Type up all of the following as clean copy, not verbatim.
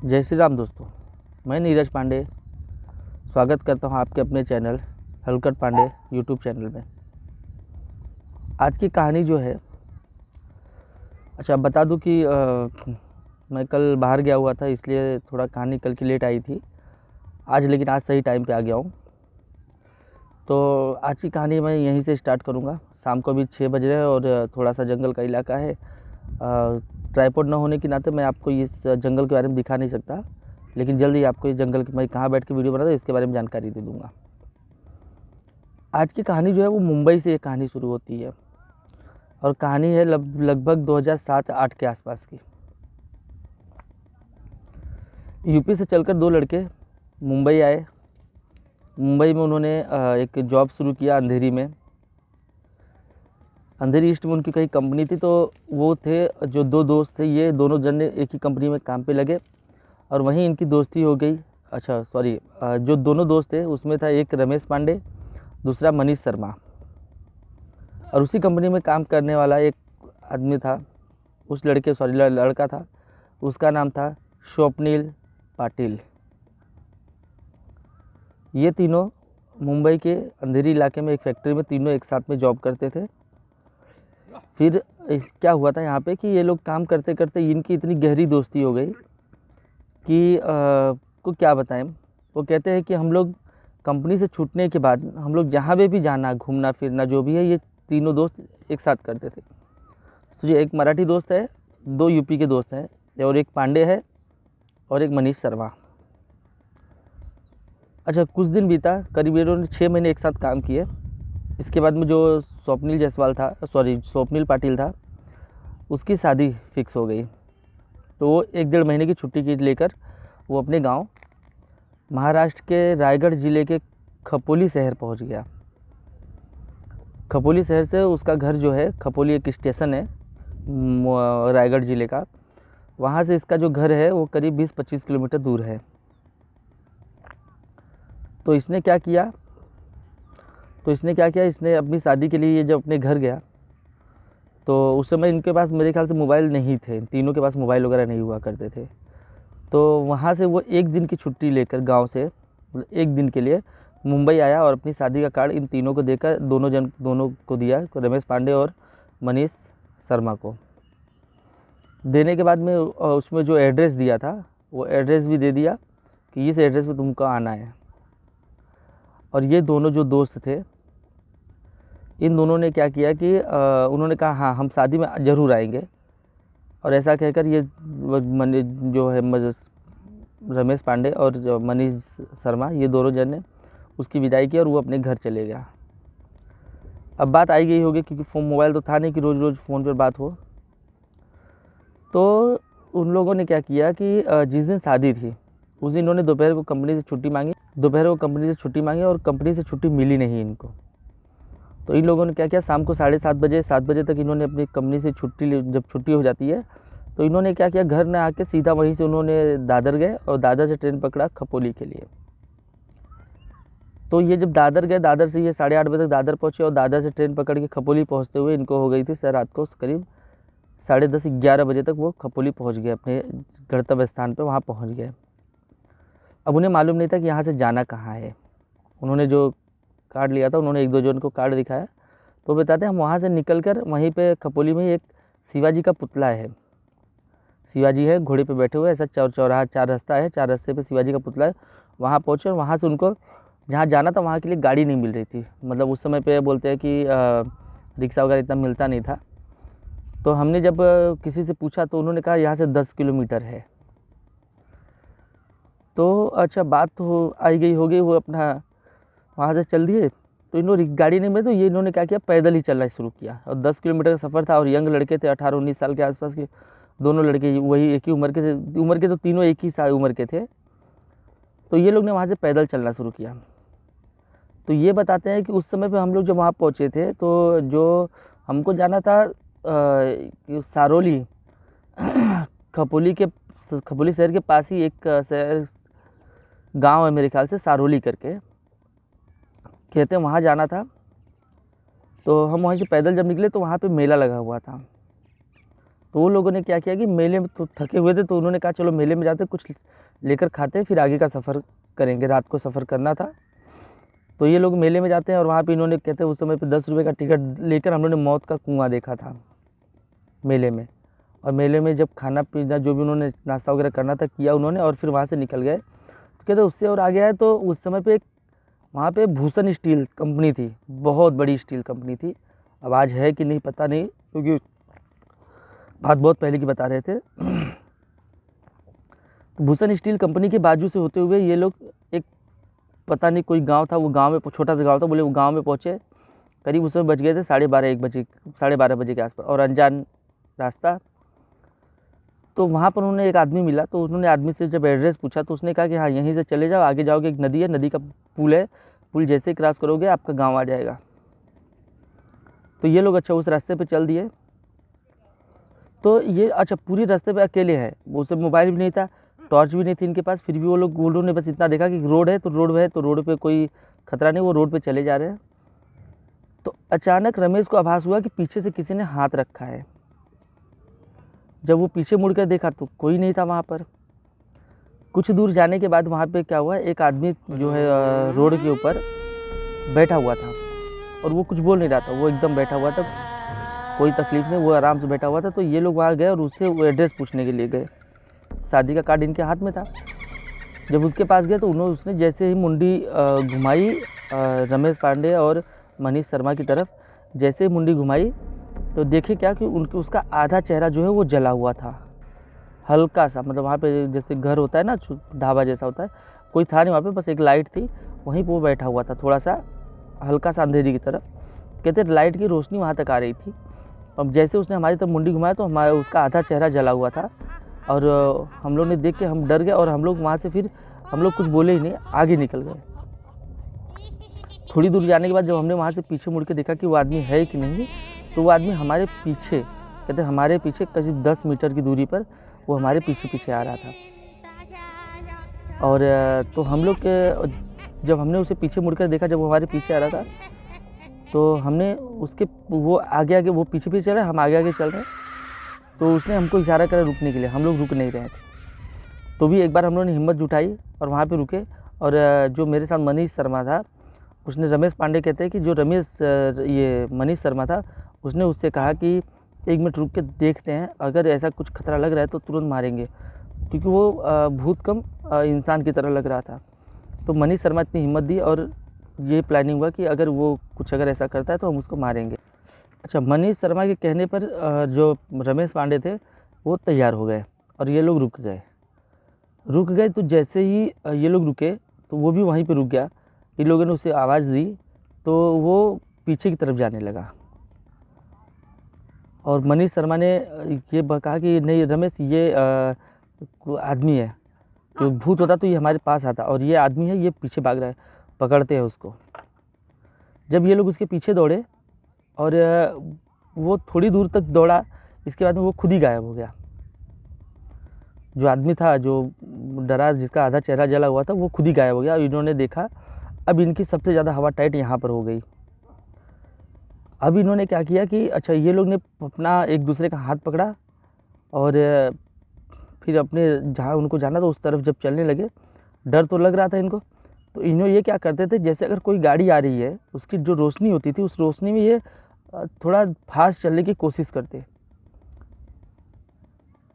जय श्री राम दोस्तों। मैं नीरज पांडे स्वागत करता हूं आपके अपने चैनल हलकट पांडे यूट्यूब चैनल में। आज की कहानी जो है, अच्छा बता दूं कि मैं कल बाहर गया हुआ था, इसलिए थोड़ा कहानी कल की लेट आई थी आज, लेकिन आज सही टाइम पे आ गया हूं। तो आज की कहानी मैं यहीं से स्टार्ट करूंगा। शाम को अभी 6 बज रहे हैं और थोड़ा सा जंगल का इलाका है। ट्राइपॉड न होने के नाते मैं आपको इस जंगल के बारे में दिखा नहीं सकता, लेकिन जल्दी आपको इस जंगल की मैं कहाँ बैठ के वीडियो बना रहा हूँ इसके बारे में जानकारी दे दूँगा। आज की कहानी जो है वो मुंबई से ये कहानी शुरू होती है और कहानी है लगभग 2007-8 के आसपास की। यूपी से चलकर दो लड़के मुंबई आए। मुंबई में उन्होंने एक जॉब शुरू किया अंधेरी में। अंधेरी ईस्ट में उनकी कहीं कंपनी थी, तो वो थे जो दो दोस्त थे, ये दोनों जन एक ही कंपनी में काम पे लगे और वहीं इनकी दोस्ती हो गई। अच्छा सॉरी, जो दोनों दोस्त थे उसमें था एक रमेश पांडे, दूसरा मनीष शर्मा। और उसी कंपनी में काम करने वाला एक आदमी था, उस लड़का था, उसका नाम था स्वप्निल पाटिल। ये तीनों मुंबई के अंधेरी इलाके में एक फैक्ट्री में तीनों एक साथ में जॉब करते थे। फिर क्या हुआ था यहाँ पे कि ये लोग काम करते करते इनकी इतनी गहरी दोस्ती हो गई कि को क्या बताएं। वो कहते हैं कि हम लोग कंपनी से छूटने के बाद हम लोग जहाँ भी जाना, घूमना फिरना जो भी है, ये तीनों दोस्त एक साथ करते थे। तो ये एक मराठी दोस्त है, दो यूपी के दोस्त हैं, और एक पांडे है और एक मनीष शर्मा। अच्छा, कुछ दिन बीता, करीब इन्होंने 6 महीने एक साथ काम किए। इसके बाद में जो स्वप्निल पाटिल था, उसकी शादी फिक्स हो गई। तो वो 1-1.5 महीने की छुट्टी की लेकर वो अपने गांव महाराष्ट्र के रायगढ़ ज़िले के खपोली शहर पहुंच गया। खपोली शहर से उसका घर जो है, खपोली एक स्टेशन है रायगढ़ ज़िले का, वहाँ से इसका जो घर है वो करीब 20-25 किलोमीटर दूर है। तो इसने क्या किया, इसने अपनी शादी के लिए जब अपने घर गया, तो उस समय इनके पास मेरे ख्याल से मोबाइल नहीं थे, तीनों के पास मोबाइल वगैरह नहीं हुआ करते थे। तो वहाँ से वो 1 दिन की छुट्टी लेकर गांव से 1 दिन के लिए मुंबई आया और अपनी शादी का कार्ड इन तीनों को देकर दोनों को दिया, रमेश पांडे और मनीष शर्मा को। देने के बाद में उसमें जो एड्रेस दिया था वो एड्रेस भी दे दिया कि इस एड्रेस पे तुमको आना है। और ये दोनों जो दोस्त थे, इन दोनों ने क्या किया कि उन्होंने कहा हाँ हम शादी में ज़रूर आएंगे। और ऐसा कहकर ये जो है रमेश पांडे और मनीष शर्मा, ये दोनों जन ने उसकी विदाई की और वो अपने घर चले गया। अब बात आई गई होगी, क्योंकि फ़ोन मोबाइल तो था नहीं कि रोज़ रोज़ फ़ोन पर बात हो। तो उन लोगों ने क्या किया कि जिस दिन शादी थी उस दिन इन्होंने दोपहर को कंपनी से छुट्टी मांगी और कंपनी से छुट्टी मिली नहीं इनको। तो इन लोगों ने क्या किया, शाम को 7:30 बजे तक इन्होंने अपनी कंपनी से जब छुट्टी हो जाती है तो इन्होंने क्या किया, घर न आके सीधा वहीं से उन्होंने दादर गए और दादर से ट्रेन पकड़ा खपोली के लिए। तो ये जब दादर गए, दादर से ये 8:30 बजे तक दादर पहुँचे और दादर से ट्रेन पकड़ के खपोली पहुँचते हुए इनको हो गई थी रात को करीब 10:30-11 बजे तक वो खपोली पहुँच गए, अपने गंतव्य स्थान पर वहाँ पहुँच गए। अब उन्हें मालूम नहीं था कि यहाँ से जाना कहाँ है। उन्होंने जो कार्ड लिया था, उन्होंने 1-2 जन को कार्ड दिखाया, तो बताते हैं हम वहाँ से निकलकर वहीं पे खपोली में एक शिवाजी का पुतला है। शिवाजी है घोड़े पे बैठे हुए, ऐसा चौराहा 4 रास्ता है, 4 रास्ते पे शिवाजी का पुतला है। वहाँ पहुँचे और वहाँ से उनको जहाँ जाना था वहाँ के लिए गाड़ी नहीं मिल रही थी। मतलब उस समय पे बोलते हैं कि रिक्शा वगैरह इतना मिलता नहीं था। तो हमने जब किसी से पूछा तो उन्होंने कहा यहाँ से 10 किलोमीटर है। तो अच्छा, बात तो आई गई होगी, वो अपना वहाँ से चल दिए। तो इन्होंने गाड़ी नहीं मिली तो ये इन्होंने क्या किया, पैदल ही चलना शुरू किया। और 10 किलोमीटर का सफ़र था और यंग लड़के थे, 18-19 साल के आसपास के दोनों लड़के, वही एक ही उम्र के थे, तो तीनों एक ही उम्र के थे। तो ये लोग ने वहाँ से पैदल चलना शुरू किया। तो ये बताते हैं कि उस समय पे हम लोग जब वहाँ पहुँचे थे तो जो हमको जाना था सारोली, खपोली शहर के पास ही एक शहर गांव है मेरे ख्याल से, सारोली करके कहते हैं, वहाँ जाना था। तो हम वहीं से पैदल जब निकले तो वहाँ पे मेला लगा हुआ था। तो वो लोगों ने क्या किया कि मेले में तो थके हुए थे, तो उन्होंने कहा चलो मेले में जाते कुछ लेकर खाते फिर आगे का सफ़र करेंगे, रात को सफ़र करना था। तो ये लोग मेले में जाते हैं और वहाँ पे इन्होंने कहते हैं उस समय पे 10 रुपये का टिकट लेकर हम लोग ने मौत का कुआं देखा था मेले में। और मेले में जब खाना पीना जो भी उन्होंने नाश्ता वगैरह करना था किया उन्होंने, और फिर वहाँ से निकल गए। तो कहते उससे और आगे आए तो उस समय पे एक वहाँ पे भूषण स्टील कंपनी थी, बहुत बड़ी स्टील कंपनी थी। अब आज है कि नहीं पता नहीं, क्योंकि बात बहुत पहले की बता रहे थे। तो भूषण स्टील कंपनी के बाजू से होते हुए ये लोग एक पता नहीं कोई गांव था, वो गांव में छोटा सा गांव था, बोले वो गांव में पहुँचे, करीब उसमें बज गए थे 12:30 बजे के आसपास, और अनजान रास्ता। तो वहाँ पर उन्होंने एक आदमी मिला, तो उन्होंने आदमी से जब एड्रेस पूछा तो उसने कहा कि हाँ यहीं से चले जाओ, आगे जाओगे एक नदी है, नदी का पुल है, पुल जैसे ही क्रॉस करोगे आपका गांव आ जाएगा। तो ये लोग अच्छा उस रास्ते पे चल दिए। तो ये अच्छा पूरी रास्ते पे अकेले हैं, वो सब मोबाइल भी नहीं था, टॉर्च भी नहीं थी इनके पास, फिर भी वो लोग उन्होंने बस इतना देखा कि रोड है तो रोड पे कोई खतरा नहीं, वो रोड पे चले जा रहे हैं। तो अचानक रमेश को आभास हुआ कि पीछे से किसी ने हाथ रखा है। जब वो पीछे मुड़ कर देखा तो कोई नहीं था वहाँ पर। कुछ दूर जाने के बाद वहाँ पे क्या हुआ, एक आदमी जो है रोड के ऊपर बैठा हुआ था और वो कुछ बोल नहीं रहा था, वो एकदम बैठा हुआ था, कोई तकलीफ नहीं, वो आराम से बैठा हुआ था। तो ये लोग वहाँ गए और उससे वो एड्रेस पूछने के लिए गए, शादी का कार्ड इनके हाथ में था। जब उसके पास गए तो उसने जैसे ही मुंडी घुमाई रमेश पांडे और मनीष शर्मा की तरफ, जैसे ही मुंडी घुमाई तो देखे क्या कि उसका आधा चेहरा जो है वो जला हुआ था, हल्का सा, मतलब वहाँ पे जैसे घर होता है ना, ढाबा जैसा होता है, कोई था नहीं वहाँ पे, बस एक लाइट थी, वहीं पर वो बैठा हुआ था, थोड़ा सा हल्का सा अंधेरी की तरफ। कहते लाइट की रोशनी वहाँ तक आ रही थी। अब जैसे उसने हमारी तरफ मुंडी घुमाया तो हमारा उसका आधा चेहरा जला हुआ था, और हम लोग ने देख के हम डर गए, और हम लोग वहाँ से फिर हम लोग कुछ बोले ही नहीं, आगे निकल गए। थोड़ी दूर जाने के बाद जब हमने वहाँ से पीछे मुड़ के देखा कि वो आदमी है कि नहीं, तो वो आदमी हमारे पीछे, कहते हमारे पीछे करीब 10 मीटर की दूरी पर वो हमारे पीछे आ रहा था। और तो हम लोग जब हमने उसे पीछे मुड़कर देखा, जब वो हमारे पीछे आ रहा था, तो हमने उसके वो आगे वो पीछे चल रहे, हम आगे चल रहे, तो उसने हमको इशारा करा रुकने के लिए, हम लोग रुक नहीं रहे थे। तो भी एक बार हम लोगों ने हिम्मत जुटाई और वहाँ पे रुके, और जो मेरे साथ मनीष शर्मा था, उसने, रमेश पांडे कहते हैं कि जो ये मनीष शर्मा था, उसने उससे कहा कि 1 मिनट रुक के देखते हैं, अगर ऐसा कुछ खतरा लग रहा है तो तुरंत मारेंगे, क्योंकि वो भूत कम इंसान की तरह लग रहा था। तो मनीष शर्मा इतनी हिम्मत दी और ये प्लानिंग हुआ कि अगर वो कुछ अगर ऐसा करता है तो हम उसको मारेंगे। अच्छा, मनीष शर्मा के कहने पर जो रमेश पांडे थे वो तैयार हो गए और ये लोग रुक गए। तो जैसे ही ये लोग रुके तो वो भी वहीं पे रुक गया। इन लोगों ने उसे आवाज़ दी तो वो पीछे की तरफ जाने लगा, और मनीष शर्मा ने ये कहा कि नहीं रमेश, ये आदमी है, तो भूत होता तो ये हमारे पास आता, और ये आदमी है, ये पीछे भाग रहा है, पकड़ते हैं उसको। जब ये लोग उसके पीछे दौड़े और वो थोड़ी दूर तक दौड़ा, इसके बाद में वो खुद ही गायब हो गया। जो आदमी था, जो डरा, जिसका आधा चेहरा जला हुआ था, वो खुद ही गायब हो गया। इन्होंने देखा अब इनकी सबसे ज़्यादा हवा टाइट यहाँ पर हो गई। अब इन्होंने क्या किया कि अच्छा, ये लोग ने अपना एक दूसरे का हाथ पकड़ा और फिर अपने जहाँ उनको जाना था उस तरफ जब चलने लगे। डर तो लग रहा था इनको, तो इन्होंने ये क्या करते थे, जैसे अगर कोई गाड़ी आ रही है, उसकी जो रोशनी होती थी, उस रोशनी में ये थोड़ा फास्ट चलने की कोशिश करते।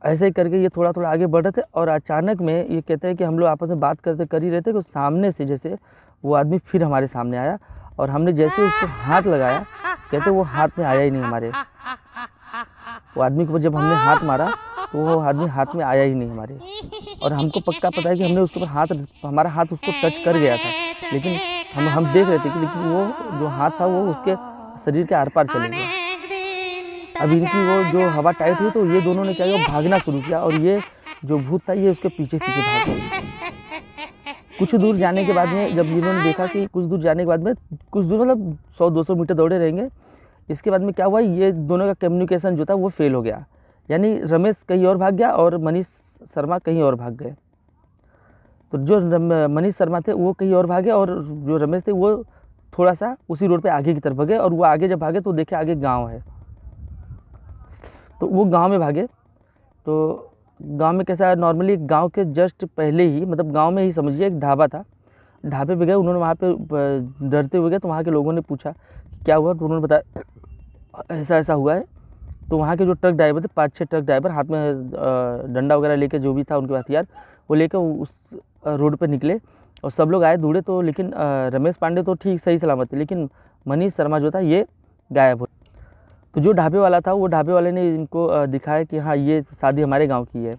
ऐसे ही करके ये थोड़ा थोड़ा आगे बढ़ रहे थे, और अचानक में ये कहते हैं कि हम लोग आपस में बात करते कर ही रहे थे कि सामने से जैसे वो आदमी फिर हमारे सामने आया, और हमने जैसे उसको हाथ लगाया, कहते वो हाथ में आया ही नहीं हमारे। वो आदमी को जब हमने हाथ मारा तो वो आदमी हाथ में आया ही नहीं हमारे, और हमको पक्का पता है कि हमने उसके ऊपर हमारा हाथ उसको टच कर गया था, लेकिन हम देख रहे थे कि लेकिन वो जो हाथ था वो उसके शरीर के आर पार चले गया। अब इनकी वो जो हवा टाइट हुई तो ये दोनों ने क्या किया, भागना शुरू किया, और ये जो भूत था ये उसके पीछे भाग गया। कुछ दूर जाने के बाद में जब इन्होंने देखा कि कुछ दूर जाने के बाद में, कुछ दूर मतलब 100-200 मीटर दौड़े रहेंगे, इसके बाद में क्या हुआ, ये दोनों का कम्युनिकेशन जो था वो फेल हो गया। यानी रमेश कहीं और भाग गया और मनीष शर्मा कहीं और भाग गए। तो जो मनीष शर्मा थे वो कहीं और भागे, और जो रमेश थे वो थोड़ा सा उसी रोड पे आगे की तरफ भागे, और वो आगे जब भागे तो देखे आगे गांव है, तो वो गांव में भागे। तो गांव में कैसा है, नॉर्मली गांव के जस्ट पहले ही, मतलब गांव में ही समझिए, एक ढाबा था। ढाबे पे गए, उन्होंने वहाँ पे डरते हुए गए, तो वहाँ के लोगों ने पूछा कि क्या हुआ, तो उन्होंने बताया ऐसा ऐसा हुआ है। तो वहाँ के जो ट्रक ड्राइवर थे, 5-6 ट्रक ड्राइवर हाथ में डंडा वगैरह लेके, जो भी था उनके हथियार, वो लेकर उस रोड पे निकले और सब लोग आए दौड़े। तो लेकिन रमेश पांडे तो ठीक सही सलामत थे, लेकिन मनीष शर्मा जो था ये गायब हो। तो जो ढाबे वाला था, वो ढाबे वाले ने इनको दिखाया कि हाँ ये शादी हमारे गांव की है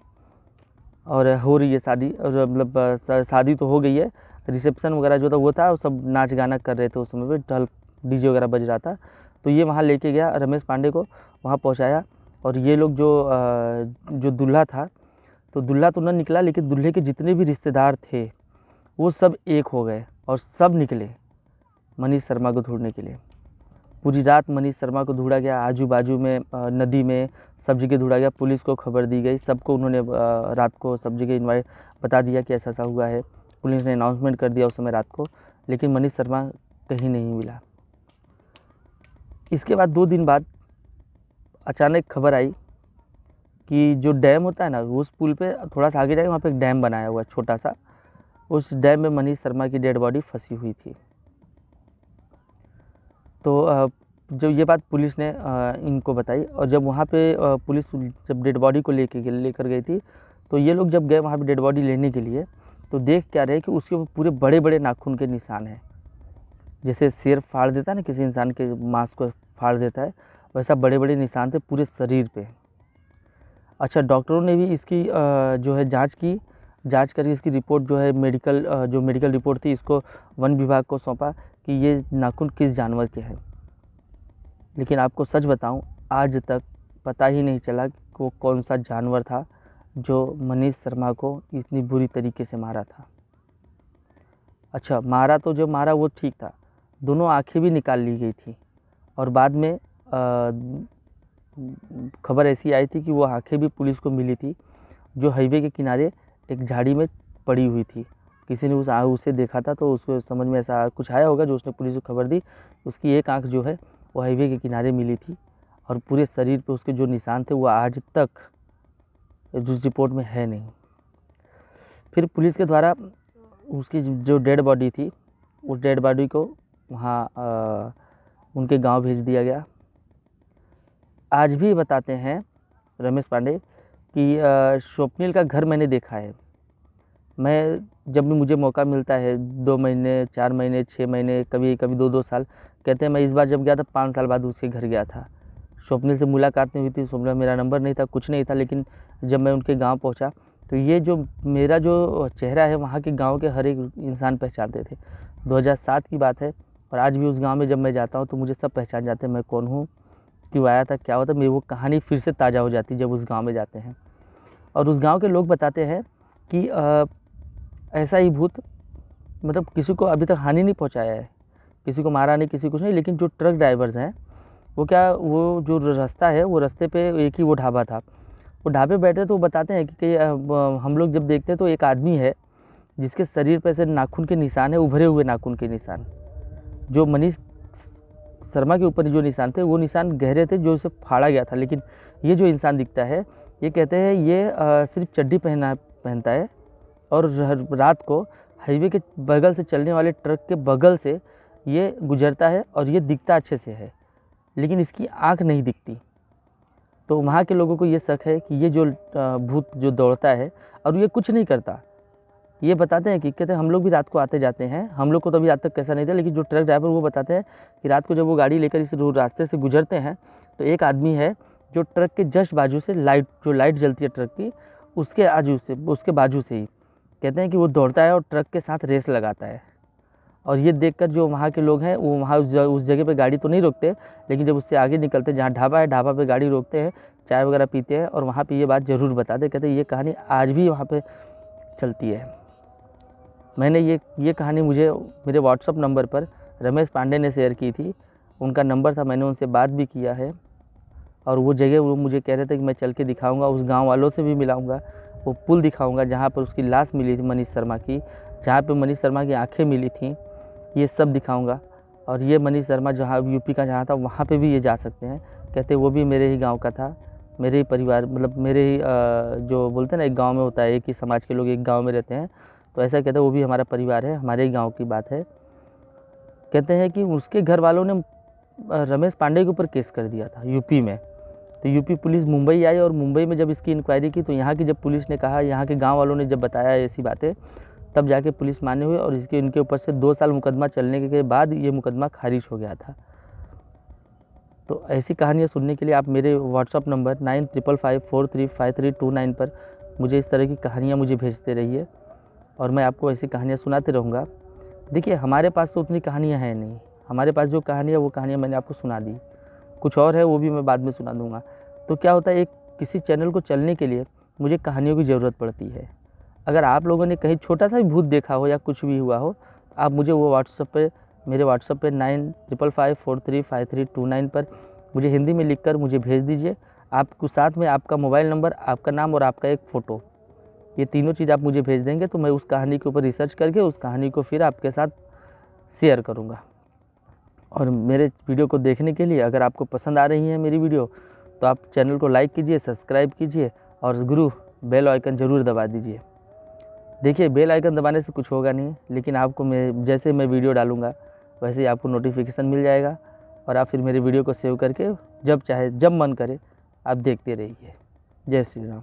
और हो रही है शादी, और मतलब शादी तो हो गई है, रिसेप्शन वगैरह जो था वो था, सब नाच गाना कर रहे थे उस समय पे, ढोल डीजे वगैरह बज रहा था। तो ये वहाँ लेके गया रमेश पांडे को, वहाँ पहुँचाया। और ये लोग जो दूल्हा था, तो दूल्हा तो न निकला, लेकिन दूल्हे के जितने भी रिश्तेदार थे वो सब एक हो गए और सब निकले मनीष शर्मा को ढूंढने के लिए। पूरी रात मनीष शर्मा को ढूंढा गया, आजू बाजू में नदी में सब जगह ढूंढा गया। पुलिस को खबर दी गई, सबको उन्होंने रात को सब जगह इन्वाइट बता दिया कि ऐसा ऐसा हुआ है। पुलिस ने अनाउंसमेंट कर दिया उस समय रात को, लेकिन मनीष शर्मा कहीं नहीं मिला। इसके बाद 2 दिन बाद अचानक खबर आई कि जो डैम होता है ना, उस पुल पे थोड़ा सा आगे जाके वहाँ पे एक डैम बनाया हुआ है छोटा सा, उस डैम में मनीष शर्मा की डेड बॉडी फंसी हुई थी। तो जब ये बात पुलिस ने इनको बताई, और जब वहाँ पे पुलिस जब डेड बॉडी को लेकर गई थी, तो ये लोग जब गए वहाँ पे डेड बॉडी लेने के लिए, तो देख क्या रहे कि उसके ऊपर पूरे बड़े बड़े नाखून के निशान हैं। जैसे शेर फाड़ देता है ना, किसी इंसान के मांस को फाड़ देता है, वैसा बड़े बड़े निशान थे पूरे शरीर पे। अच्छा, डॉक्टरों ने भी इसकी जो है जांच करके इसकी रिपोर्ट जो है मेडिकल रिपोर्ट थी, इसको वन विभाग को सौंपा कि ये नाखून किस जानवर के हैं। लेकिन आपको सच बताऊं, आज तक पता ही नहीं चला कि वो कौन सा जानवर था जो मनीष शर्मा को इतनी बुरी तरीके से मारा था। अच्छा, मारा तो जो मारा वो ठीक था, दोनों आंखें भी निकाल ली गई थी, और बाद में खबर ऐसी आई थी कि वो आंखें भी पुलिस को मिली थी, जो हाईवे के किनारे एक झाड़ी में पड़ी हुई थी। किसी ने उसे देखा था, तो उसको समझ में ऐसा कुछ आया होगा, जो उसने पुलिस को खबर दी। उसकी एक आंख जो है वो हाईवे के किनारे मिली थी, और पूरे शरीर पे उसके जो निशान थे वो आज तक उस रिपोर्ट में है नहीं। फिर पुलिस के द्वारा उसकी जो डेड बॉडी थी, उस डेड बॉडी को वहाँ उनके गांव भेज दिया गया। आज भी बताते हैं रमेश पांडे कि स्वप्निल का घर मैंने देखा है। मैं जब भी मुझे मौका मिलता है, 2 महीने, 4 महीने, 6 महीने, कभी कभी 2-2 साल, कहते हैं मैं इस बार जब गया था 5 साल बाद उसके घर गया था। स्वप्निल से मुलाकात नहीं हुई थी, स्वप्निल मेरा नंबर नहीं था, कुछ नहीं था, लेकिन जब मैं उनके गांव पहुंचा, तो ये जो मेरा जो चेहरा है वहाँ के गांव के हर एक इंसान पहचानते थे। 2007 की बात है, और आज भी उस गांव में जब मैं जाता हूँ तो मुझे सब पहचान जाते हैं, मैं कौन हूँ, क्यों आया था, क्या होता। मेरी वो कहानी फिर से ताज़ा हो जाती जब उस गाँव में जाते हैं। और उस गाँव के लोग बताते हैं कि ऐसा ही भूत, मतलब किसी को अभी तक हानि नहीं पहुँचाया है, किसी को मारा नहीं, किसी कुछ नहीं, लेकिन जो ट्रक ड्राइवर्स हैं वो जो रास्ता है, वो रास्ते पे एक ही वो ढाबा था, वो ढाबे बैठे तो वो बताते हैं कि हम लोग जब देखते हैं तो एक आदमी है जिसके शरीर पे से नाखून के निशान है, उभरे हुए नाखून के निशान। जो मनीष शर्मा के ऊपर जो निशान थे वो निशान गहरे थे, जो उसे फाड़ा गया था। लेकिन ये जो इंसान दिखता है, ये कहते हैं ये सिर्फ चड्डी पहनता है, और रात को हाईवे के बगल से चलने वाले ट्रक के बगल से ये गुजरता है, और ये दिखता अच्छे से है, लेकिन इसकी आँख नहीं दिखती। तो वहाँ के लोगों को ये शक है कि ये जो भूत जो दौड़ता है और ये कुछ नहीं करता। ये बताते हैं कि कहते हैं हम लोग भी रात को आते जाते हैं, हम लोग को तो अभी आज तक कैसा नहीं था, लेकिन जो ट्रक ड्राइवर वो बताते हैं कि रात को जब वो गाड़ी लेकर इस रास्ते से गुजरते हैं, तो एक आदमी है जो ट्रक के जस्ट बाजू से लाइट जलती है ट्रक की, उसके बाजू से ही कहते हैं कि वो दौड़ता है और ट्रक के साथ रेस लगाता है। और ये देखकर जो वहाँ के लोग हैं वो वहाँ उस जगह पे गाड़ी तो नहीं रोकते, लेकिन जब उससे आगे निकलते हैं जहाँ ढाबा है, ढाबा पे गाड़ी रोकते हैं, चाय वगैरह पीते हैं, और वहाँ पे ये बात ज़रूर बताते, कहते हैं ये कहानी आज भी वहाँ पे चलती है। मैंने ये कहानी मुझे मेरे व्हाट्सअप नंबर पर रमेश पांडे ने शेयर की थी, उनका नंबर था, मैंने उनसे बात भी किया है, और वो जगह वो मुझे कह रहे थे कि मैं चल के दिखाऊँगा, उस गाँव वालों से भी मिलाऊँगा, वो पुल दिखाऊँगा जहाँ पर उसकी लाश मिली थी मनीष शर्मा की, जहाँ पर मनीष शर्मा की आँखें मिली थी, ये सब दिखाऊंगा। और ये मनीष शर्मा जहाँ यूपी का जहाँ था वहाँ पे भी ये जा सकते हैं, कहते वो भी मेरे ही गांव का था, मेरे ही परिवार मतलब मेरे ही जो बोलते हैं ना एक गांव में होता है, एक ही समाज के लोग एक गांव में रहते हैं, तो ऐसा कहते हैं वो भी हमारा परिवार है, हमारे ही गांव की बात है। कहते हैं कि उसके घर वालों ने रमेश पांडे के ऊपर केस कर दिया था यूपी में। तो यूपी पुलिस मुंबई आई और मुंबई में जब इसकी इंक्वायरी की तो यहाँ की जब पुलिस ने कहा, यहाँ के गांव वालों ने जब बताया ऐसी बातें, तब जाके पुलिस माने हुए और इसके इनके ऊपर से 2 साल मुकदमा चलने के बाद ये मुकदमा खारिज हो गया था। तो ऐसी कहानियाँ सुनने के लिए आप मेरे व्हाट्सअप नंबर 9555435329 पर मुझे इस तरह की कहानियाँ मुझे भेजते रहिए और मैं आपको ऐसी कहानियाँ सुनाते रहूँगा। देखिए हमारे पास तो उतनी कहानियाँ हैं नहीं, हमारे पास जो कहानी है वो कहानियाँ मैंने आपको सुना दी, कुछ और है वो भी मैं बाद में सुना दूँगा। तो क्या होता है, एक किसी चैनल को चलने के लिए मुझे कहानियों की ज़रूरत पड़ती है। अगर आप लोगों ने कहीं छोटा सा भी भूत देखा हो या कुछ भी हुआ हो, आप मुझे वो मेरे व्हाट्सएप पे 9555435329 पर मुझे हिंदी में लिखकर मुझे भेज दीजिए। आपको साथ में आपका मोबाइल नंबर, आपका नाम और आपका एक फ़ोटो, ये तीनों चीज़ आप मुझे भेज देंगे तो मैं उस कहानी के ऊपर रिसर्च करके उस कहानी को फिर आपके साथ शेयर करूँगा। और मेरे वीडियो को देखने के लिए अगर आपको पसंद आ रही है मेरी वीडियो, तो आप चैनल को लाइक कीजिए, सब्सक्राइब कीजिए और गुरु बेल आइकन ज़रूर दबा दीजिए। देखिए बेल आइकन दबाने से कुछ होगा नहीं, लेकिन आपको जैसे मैं वीडियो डालूँगा वैसे ही आपको नोटिफिकेशन मिल जाएगा और आप फिर मेरे वीडियो को सेव करके जब चाहे जब मन करे आप देखते रहिए। जय श्री राम।